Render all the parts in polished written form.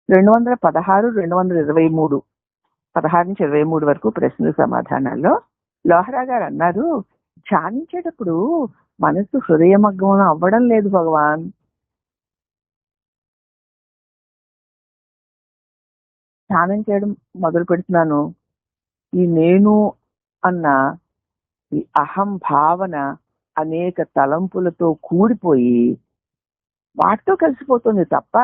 216, 223, 16 నుంచి 23 వరకు ప్రశ్నల సమాధానాల్లో లోహరా గారు అన్నారు, ధ్యానించేటప్పుడు మనసు హృదయమగ్నం అవ్వడం లేదు భగవాన్. ధ్యానం చేయడం మొదలు పెడుతున్నాను, ఈ నేను అన్న ఈ అహం భావన అనేక తలంపులతో కూడిపోయి వాటితో కలిసిపోతుంది తప్ప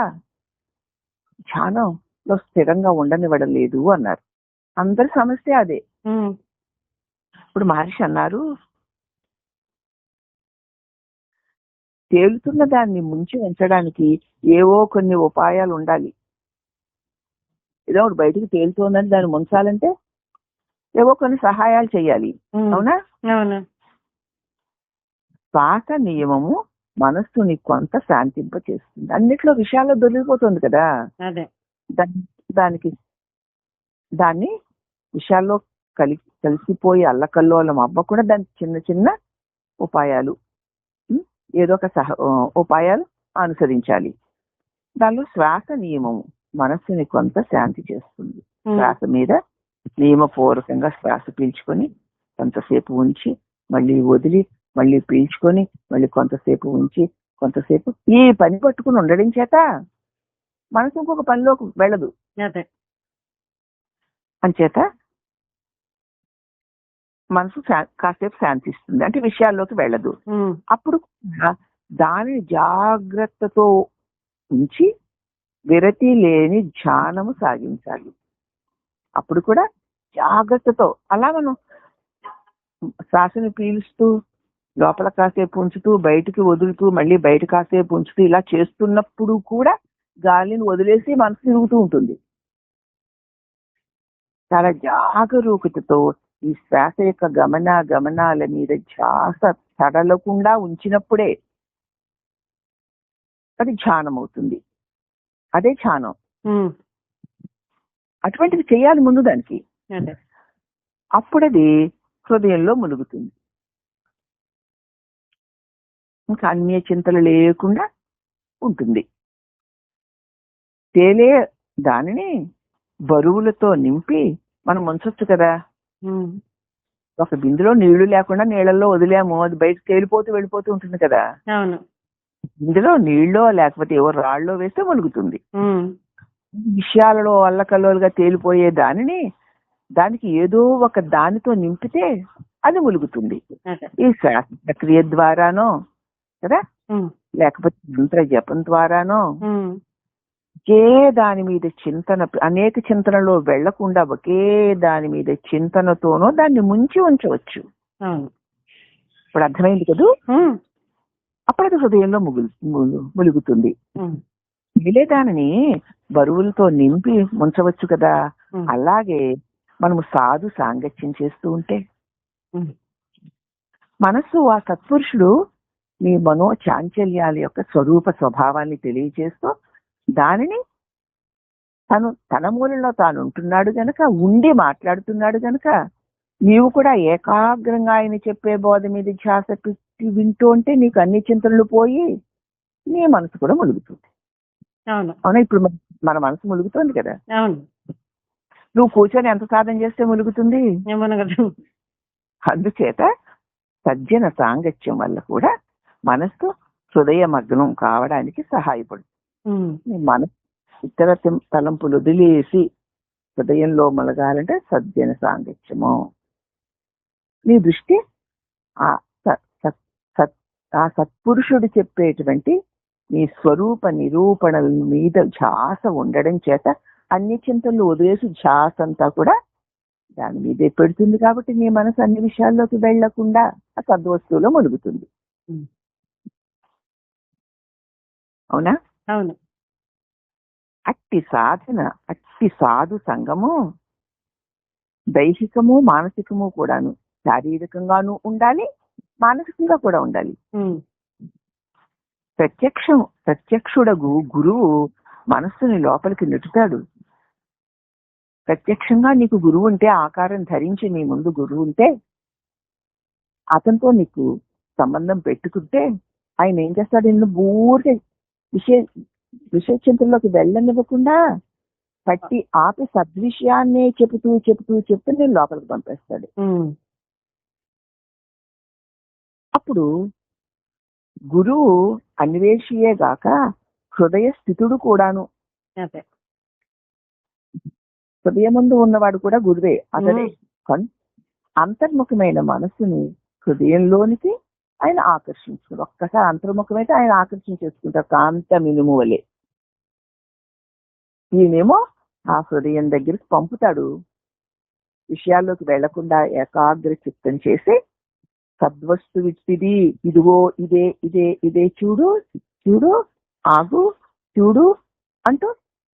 ధ్యానంలో స్థిరంగా ఉండనివ్వడం లేదు అన్నారు. అందరి సమస్య అదే. ఇప్పుడు మహర్షి అన్నారు, తేలుతున్న దాన్ని ముంచి ఉంచడానికి ఏవో కొన్ని ఉపాయాలు ఉండాలి. ఏదో ఒకటి బయటికి తేలుతోందని దాన్ని ముంచాలంటే ఏవో కొన్ని సహాయాలు చేయాలి. అవునా? శ్వాస నియమము మనస్సుని కొంత శాంతింప చేస్తుంది. అన్నిట్లో విషయాల్లో దొరికిపోతుంది కదా, దాన్ని విషయాల్లో కలిసిపోయి అల్లకల్లోలం అవ్వకుండా దానికి చిన్న చిన్న ఉపాయాలు, ఏదో ఒక ఉపాయాలు అనుసరించాలి. దానిలో శ్వాస నియమము మనస్సుని కొంత శాంతి చేస్తుంది. శ్వాస మీద నియమపూర్వకంగా శ్వాస పీల్చుకొని కొంతసేపు ఉంచి మళ్ళీ వదిలి మళ్ళీ పీల్చుకొని మళ్ళీ కొంతసేపు ఉంచి కొంతసేపు ఈ పని పట్టుకుని ఉండడం చేత మనసు ఇంకొక పనిలోకి వెళ్ళదు. అంచేత మనసు కాసేపు శాంతిస్తుంది, అంటే విషయాల్లోకి వెళ్ళదు. అప్పుడు దానిని జాగ్రత్తతో ఉంచి విరతి లేని ధ్యానము సాగించాలి. అప్పుడు కూడా జాగ్రత్తతో అలా మనం శ్వాసను పీలుస్తూ లోపల కాసేపు ఉంచుతూ బయటికి వదులుతూ మళ్ళీ బయట కాసేపు ఉంచుతూ ఇలా చేస్తున్నప్పుడు కూడా గాలిని వదిలేసి మనసు తిరుగుతూ ఉంటుంది. చాలా జాగరూకతతో ఈ శ్వాస యొక్క గమనాల మీద ధ్యాస తడలకుండా ఉంచినప్పుడే అది ధ్యానం అవుతుంది. అదే ధ్యానం. అటువంటిది చేయాలి ముందు దానికి. అప్పుడది హృదయంలో మునుగుతుంది. ఇంకా అన్య చింతలు లేకుండా ఉంటుంది. తేలే దానిని బరువులతో నింపి మనం ఉంచొచ్చు కదా. ఒక బిందులో నీళ్లు లేకుండా నీళ్ళల్లో వదిలేము, అది బయటకు తేలిపోతూ వెళ్ళిపోతూ ఉంటుంది కదా. ఇందులో నీళ్ళో లేకపోతే ఏవో రాళ్ళలో వేస్తే మునుగుతుంది. విషయాలలో అల్లకల్లోలుగా తేలిపోయే దానికి ఏదో ఒక దానితో నింపితే అది ములుగుతుంది. ఈ శ్వాస ప్రక్రియ ద్వారానో కదా, లేకపోతే మంత్ర జపం ద్వారానో ఒకే దాని మీద చింతన, అనేక చింతనలో వెళ్లకుండా ఒకే దాని మీద చింతనతోనో దాన్ని ముంచి ఉంచవచ్చు. ఇప్పుడు అర్థమైంది కదూ. అప్పుడు అది హృదయంలో ములుగుతుంది. మిగిలే దానిని బరువులతో నింపి ఉంచవచ్చు కదా. అలాగే మనము సాధు సాంగత్యం చేస్తూ ఉంటే మనస్సు ఆ సత్పురుషుడు మీ మనో చాంచల్యాల యొక్క స్వరూప స్వభావాన్ని తెలియజేస్తూ దానిని తన మూలంలో తాను ఉంటున్నాడు గనక, ఉండి మాట్లాడుతున్నాడు గనక నీవు కూడా ఏకాగ్రంగా ఆయన చెప్పే బోధ మీద ధ్యాస పెట్టి వింటూ ఉంటే నీకు అన్ని చింతనలు పోయి నీ మనసు కూడా ములుగుతుంది. అవునా? ఇప్పుడు మన మనసు ములుగుతుంది కదా. నువ్వు కూర్చొని ఎంత సాధన చేస్తే ములుగుతుంది? అందుచేత సజ్జన సాంగత్యం వల్ల కూడా మనసు హృదయ మగ్నం కావడానికి సహాయపడుతుంది. మనసు ఇతర తలంపులు వదిలేసి హృదయంలో మలగాలంటే సజ్జన సాంగత్యము. నీ దృష్టి ఆ సత్పురుషుడు చెప్పేటువంటి నీ స్వరూప నిరూపణల మీద ధ్యాస ఉండడం చేత అన్ని చింతలు వదిలేసి ధ్యాస అంతా కూడా దాని మీదే పెడుతుంది. కాబట్టి నీ మనసు అన్ని విషయాల్లోకి వెళ్లకుండా ఆ సద్వస్తువులో మునుగుతుంది. అవునా? అవును. అట్టి సాధన, అట్టి సాధు సంగము దైహికము మానసికము కూడాను, శారీరకంగాను ఉండాలి, మానసికంగా కూడా ఉండాలి. ప్రత్యక్షుడగు గురువు మనస్సుని లోపలికి నెట్టుతాడు. ప్రత్యక్షంగా నీకు గురువు ఉంటే, ఆకారం ధరించి నీ ముందు గురువు ఉంటే, అతనితో నీకు సంబంధం పెట్టుకుంటే ఆయన ఏం చేస్తాడు? నిన్ను పూర్తి విషయ చింతల్లోకి వెళ్ళనివ్వకుండా పట్టి ఆపి సద్విషయాన్నే చెబుతూ చెబుతూ చెప్తూ నేను లోపలికి పంపేస్తాడు. అప్పుడు గురువు అన్వేషియే గాక హృదయ స్థితుడు కూడాను. హృదయముందు ఉన్నవాడు కూడా గురువే, అతడే. అంతర్ముఖమైన మనస్సుని హృదయంలోనికి ఆయన ఆకర్షించుకుని ఒక్కసారి అంతర్ముఖమైతే ఆయన ఆకర్షించేసుకుంటారు కాంత మినుము వలె. ఈయనేమో ఆ హృదయం దగ్గరికి పంపుతాడు. విషయాల్లోకి వెళ్లకుండా ఏకాగ్ర చిత్తం చేసి సద్వస్తు విడిది, ఇదిగో ఇదే ఇదే ఇదే చూడు చూడు ఆగు చూడు అంటూ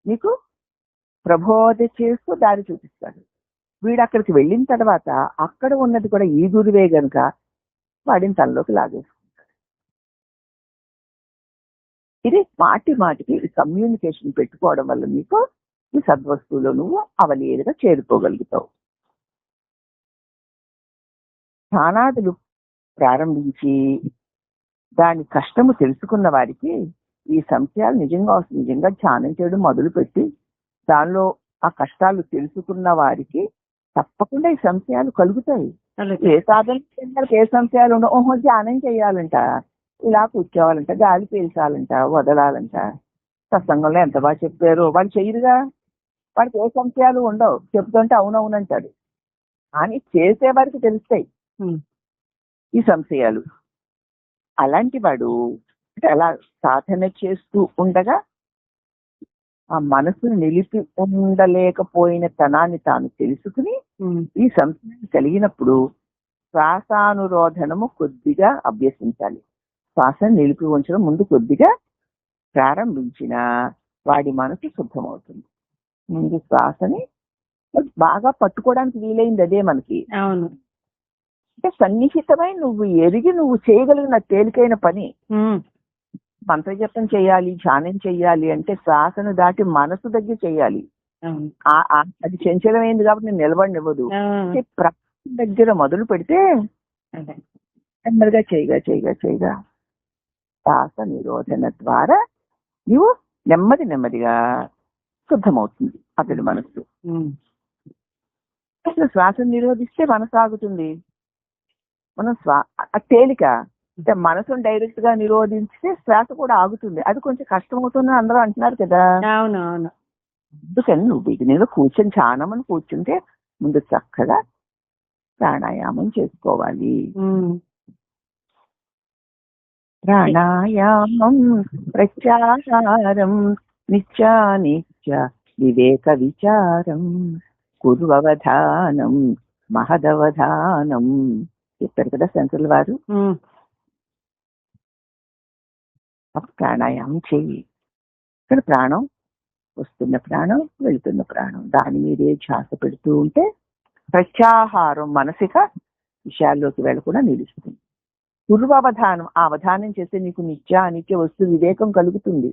నీకు ప్రబోధ చేస్తూ దారి చూపిస్తాడు. వీడు అక్కడికి వెళ్ళిన తర్వాత అక్కడ ఉన్నది కూడా ఈ గురువే గనుక వాడిని తనలోకి లాగేసుకుంటాడు. ఇది మాటి మాటికి ఈ కమ్యూనికేషన్ పెట్టుకోవడం వల్ల నీకు ఈ సద్వస్తువులో నువ్వు అవలీలుగా చేరుకోగలుగుతావు. ధ్యానాదులు ప్రారంభించి దాని కష్టము తెలుసుకున్న వారికి ఈ సంశయాలు నిజంగా ధ్యానం చేయడం మొదలుపెట్టి దానిలో ఆ కష్టాలు తెలుసుకున్న వారికి తప్పకుండా ఈ సంశయాలు కలుగుతాయి. ఏ సాధన చేయాలి, ఏ సంశయాలు ఉండవు. ఓహో ధ్యానం చేయాలంట, ఇలా కూర్చోవాలంట, గాలి పీల్చాలంట, వదలాలంట, సత్సంగంలో ఎంత బాగా చెప్పారు. వాళ్ళు చెయ్యరుగా, వాడికి ఏ సంశయాలు ఉండవు. చెప్తుంటే అవునవునంటాడు. కానీ చేసేవారికి తెలుస్తాయి ఈ సంశయాలు. అలాంటి వాడు అలా సాధన చేస్తూ ఉండగా ఆ మనసును నిలిపి ఉండలేకపోయిన తనాన్ని తాను తెలుసుకుని ఈ సంశయం కలిగినప్పుడు శ్వాసానురోధనము కొద్దిగా అభ్యసించాలి. శ్వాసను నిలిపి ఉంచడం ముందు కొద్దిగా ప్రారంభించిన వాడి మనసు శుద్ధమవుతుంది. ముందు శ్వాసని బాగా పట్టుకోవడానికి వీలైంది అదే మనకి. అవును, అంటే సన్నిహితమై నువ్వు ఎరిగి నువ్వు చేయగలిగిన తేలికైన పని. మంత్రజపం చేయాలి, ధ్యానం చెయ్యాలి అంటే శ్వాసను దాటి మనసు దగ్గర చెయ్యాలి. అది చంచలమైంది కాబట్టి నేను నిలబడినివ్వదు. దగ్గర మొదలు పెడితే నెమ్మదిగా చేయగా చేయగా చేయగా శ్వాస నిరోధన ద్వారా నువ్వు నెమ్మదిగా శుద్ధమవుతుంది అతడి మనసు. అసలు శ్వాసను నిరోధిస్తే మనసు ఆగుతుంది. మనం తేలిక అంటే మనసును డైరెక్ట్ గా నిరోధించితే శ్వాస కూడా ఆగుతుంది. అది కొంచెం కష్టమవుతుందని అందరూ అంటున్నారు కదా. అవునవును. అందుకని నువ్వు బిగినింగ్ కూర్చొని ధ్యానం కూర్చుంటే ముందు చక్కగా ప్రాణాయామం చేసుకోవాలి. ప్రాణాయామం ప్రత్యాహారం నిత్య వివేక విచారం కుర్వవధానం మహదవధానం చెప్పారు కదా శంకరుల వారు. ప్రాణాయామం చెయ్యి. ఇక్కడ ప్రాణం వస్తున్న ప్రాణం వెళుతున్న ప్రాణం దాని మీదే ధ్యాస పెడుతూ ఉంటే ప్రత్యాహారం మానసిక విషయాల్లోకి వెళ్ళకుండా నిలుస్తుంది. పూర్వావధానం, ఆ అవధానం చేస్తే నీకు నిత్య అనిత్య వస్తు వివేకం కలుగుతుంది.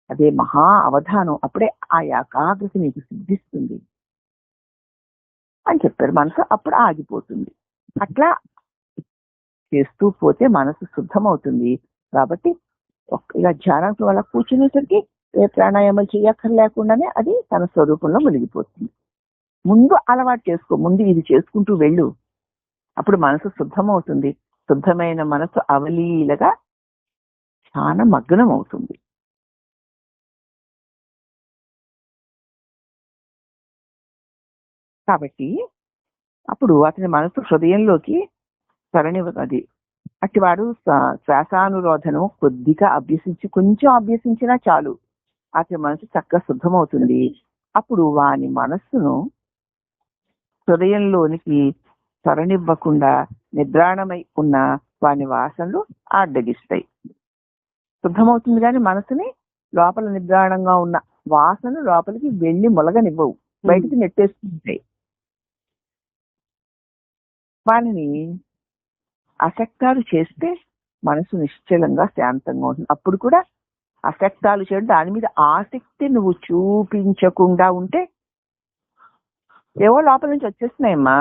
అదే మహా అవధానం. అప్పుడే ఆ ఏకాగ్రత నీకు సిద్ధిస్తుంది అని చెప్పారు. మనసు అప్పుడు ఆగిపోతుంది. అట్లా చేస్తూ పోతే మనసు శుద్ధమవుతుంది. కాబట్టి ఇలా ధ్యానానికి వల్ల కూర్చునేసరికి ఏ ప్రాణాయామాలు చేయక్కర్లేకుండానే అది తన స్వరూపంలో మునిగిపోతుంది. ముందు అలవాటు చేసుకో, ముందు ఇది చేసుకుంటూ వెళ్ళు. అప్పుడు మనసు శుద్ధమవుతుంది. శుద్ధమైన మనసు అవలీలగా ధ్యాన మగ్నం అవుతుంది. కాబట్టి అప్పుడు అతని మనసు హృదయంలోకి అది అట్టివాడు శ్వాసానురోధనం కొద్దిగా అభ్యసించి కొంచెం అభ్యసించినా చాలు అతని మనసు చక్కగా శుద్ధమవుతుంది. అప్పుడు వాని మనస్సును హృదయంలోనికి తరనివ్వకుండా నిద్రాణమై ఉన్న వాని వాసనలు అడ్డగిస్తాయి. శుద్ధమవుతుంది కానీ మనసుని లోపల నిద్రాణంగా ఉన్న వాసనలు లోపలికి వెళ్ళి మొలగనివ్వవు, బయటికి నెట్టేస్తుంటాయి. వానిని అసక్తాలు చేస్తే మనసు నిశ్చలంగా శాంతంగా ఉంటుంది. అప్పుడు కూడా అసక్తాలు చేయడం, దాని మీద ఆసక్తి నువ్వు చూపించకుండా ఉంటే ఏవో లోపల నుంచి వచ్చేస్తున్నాయమ్మా,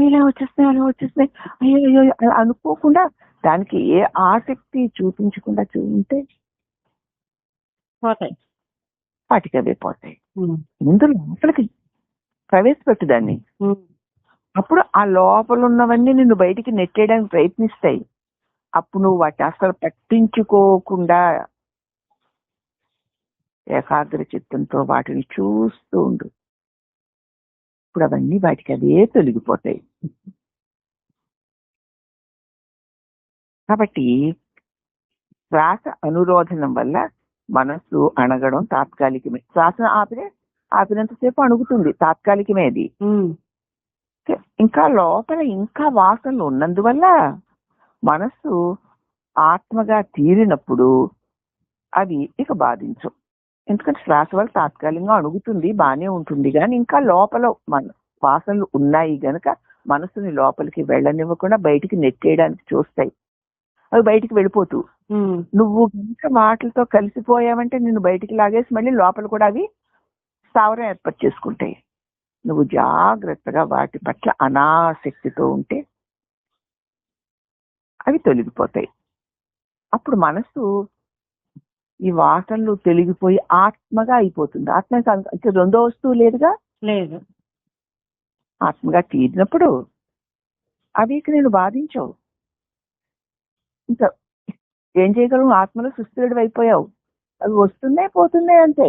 ఇలా వచ్చేస్తున్నాయి అలా వచ్చేస్తున్నాయి అయ్యో అయ్యో అనుకోకుండా దానికి ఏ ఆసక్తి చూపించకుండా ఉంటే పోతాయి. వాటికి అవే పోతాయి. ముందు లోపలికి ప్రవేశపెట్టు దాన్ని. అప్పుడు ఆ లోపల ఉన్నవన్నీ నిన్ను బయటికి నెట్టేయడానికి ప్రయత్నిస్తాయి. అప్పుడు నువ్వు వాటిని అసలు పట్టించుకోకుండా ఏకాగ్ర చిత్తంతో వాటిని చూస్తూ ఉండు. ఇప్పుడు అవన్నీ వాటికి అదే తొలగిపోతాయి. కాబట్టి శ్వాస అనురోధనం వల్ల మనస్సు అణగడం తాత్కాలికమే. శ్వాస ఆపినంతసేపు అణుగుతుంది, తాత్కాలికమే అది. ఇంకా లోపల ఇంకా వాసనలు ఉన్నందువల్ల మనస్సు ఆత్మగా తీరినప్పుడు అవి ఇక బాధించవు. ఎందుకంటే శ్వాస వల్ల తాత్కాలికంగా అణుగుతుంది, బానే ఉంటుంది, కానీ ఇంకా లోపల వాసనలు ఉన్నాయి గనక మనసుని లోపలికి వెళ్ళనివ్వకుండా బయటికి నెట్టేయడానికి చూస్తాయి. అవి బయటికి వెళ్ళిపోతూ నువ్వు ఇంకా వాటితో కలిసిపోయావంటే నిన్ను బయటికి లాగేసి మళ్ళీ లోపల కూడా అవి స్థావరం ఏర్పాటు చేసుకుంటాయి. నువ్వు జాగ్రత్తగా వాటి పట్ల అనాసక్తితో ఉంటే అవి తొలగిపోతాయి. అప్పుడు మనసు ఈ వాసనలు తొలగిపోయి ఆత్మగా అయిపోతుంది. ఆత్మ రెండో వస్తువు లేదుగా, లేదు. ఆత్మగా తీరినప్పుడు అవి ఇక నేను బాధించవు. ఇంకా ఏం చేయగలవు? ఆత్మలో సుస్థిరుడు అయిపోయావు. అవి వస్తున్నాయి పోతున్నాయి అంతే.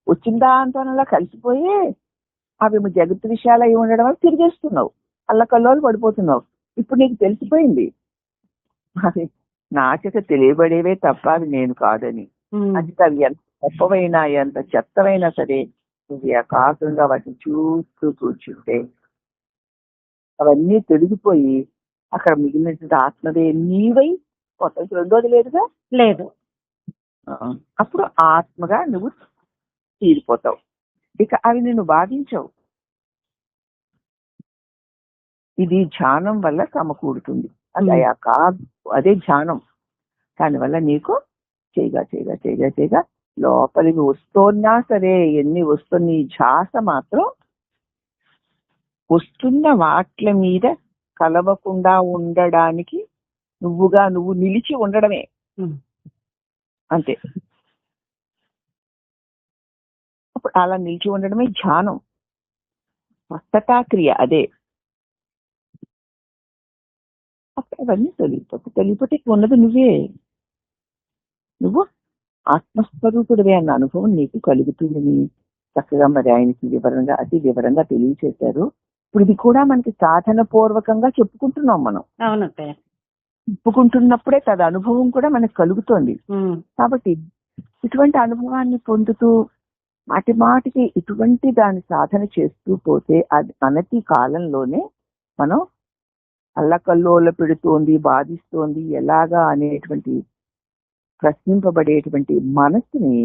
వచ్చిందా అంతలా కలిసిపోయి అవి జగత్తు విషయాలు అయి ఉండడం వల్ల తిరిగేస్తున్నావు, అల్లకల్లోలు పడిపోతున్నావు. ఇప్పుడు నీకు తెలిసిపోయింది అది నా చేత తెలియబడేవే తప్ప అది నేను కాదని. అది అవి ఎంత గొప్పవైనా ఎంత చెత్తవైనా సరే నువ్వు ఏకాగ్రంగా వాటిని చూస్తూ కూర్చుంటే అవన్నీ తొలగిపోయి అక్కడ మిగిలిన ఆత్మదే నీవై కొత్త రెండోది లేదుగా, లేదు. అప్పుడు ఆత్మగా నువ్వు తీరిపోతావు. ఇక అవి నిన్ను బాధించవు. ఇది ధ్యానం వల్ల సమకూడుతుంది. అదే ధ్యానం. దానివల్ల నీకు చేయగా చేయగా చేయగా చేయగా లోపలికి వస్తున్నా సరే ఎన్ని వస్తున్న ధ్యాస మాత్రం వస్తున్న వాట్ల మీద కలవకుండా ఉండడానికి నువ్వు నిలిచి ఉండడమే అంతే. అప్పుడు అలా నిలిచి ఉండడమే ధ్యానం, స్వస్థతా క్రియ అదే. అప్పుడు అవన్నీ తొలగిపోతే ఉన్నది నువ్వే. నువ్వు ఆత్మస్వరూపుడివే అన్న అనుభవం నీకు కలుగుతుందని చక్కగా మరి ఆయనకి అతి వివరంగా తెలియచేశారు. ఇప్పుడు ఇది కూడా మనకి సాధన పూర్వకంగా చెప్పుకుంటున్నాం మనం. చెప్పుకుంటున్నప్పుడే తద అనుభవం కూడా మనకు కలుగుతోంది. కాబట్టి ఇటువంటి అనుభవాన్ని పొందుతూ మాటికి ఇటువంటి దాని సాధన చేస్తూ పోతే అది అనతి కాలంలోనే మనం అల్లకల్లోల పెడుతోంది, బాధిస్తోంది ఎలాగా అనేటువంటి ప్రశ్నింపబడేటువంటి మనస్సుని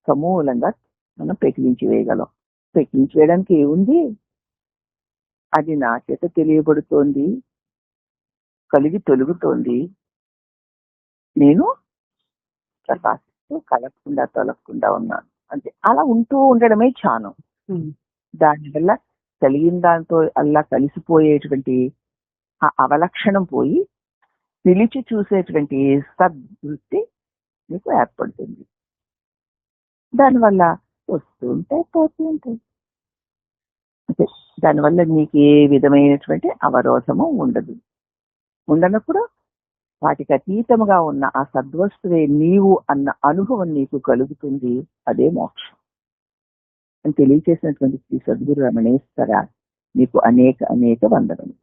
సమూలంగా మనం పెకిలించి వేయగలం. పెకిలించి వేయడానికి ఏముంది? అది నా చేత తెలియబడుతోంది, కలిగి తొలుగుతోంది, నేను ప్రకాశిస్తూ కలగకుండా తొలగకుండా ఉన్నాను అంతే. అలా ఉంటూ ఉండడమే ధ్యానం. దానివల్ల కలిగిన దాంతో అలా కలిసిపోయేటువంటి ఆ అవలక్షణం పోయి నిలిచి చూసేటువంటి సద్వృత్తి నీకు ఏర్పడుతుంది. దానివల్ల వస్తూ ఉంటాయి, పోతూ ఉంటాయి. దానివల్ల నీకు ఏ విధమైనటువంటి అవరోధము ఉండదు. ఉండనప్పుడు వాటికి అతీతముగా ఉన్న ఆ సద్వస్తువే నీవు అన్న అనుభవం నీకు కలుగుతుంది. అదే మోక్షం అని తెలియచేసినటువంటి శ్రీ సద్గురు రమణేశ్వర నీకు అనేక వందనములు.